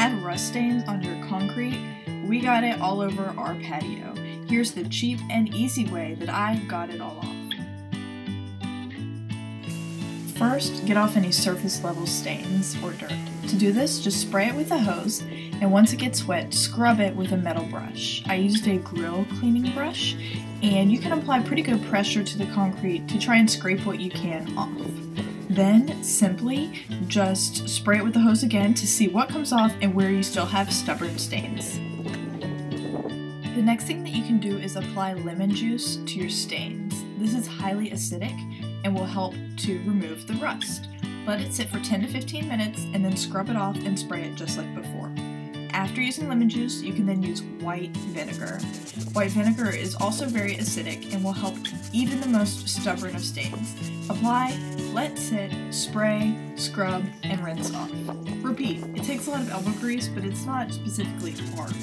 had rust stains on your concrete, we got it all over our patio. Here's the cheap and easy way that I got it all off. First, get off any surface level stains or dirt. To do this, just spray it with a hose, and once it gets wet, scrub it with a metal brush. I used a grill cleaning brush, and you can apply pretty good pressure to the concrete to try and scrape what you can off. Then, simply just spray it with the hose again to see what comes off and where you still have stubborn stains. The next thing that you can do is apply lemon juice to your stains. This is highly acidic and will help to remove the rust. Let it sit for 10 to 15 minutes and then scrub it off and spray it just like before. After using lemon juice, you can then use white vinegar. White vinegar is also very acidic and will help even the most stubborn of stains. Apply, let sit, spray, scrub, and rinse off. Repeat. It takes a lot of elbow grease, but it's not specifically hard.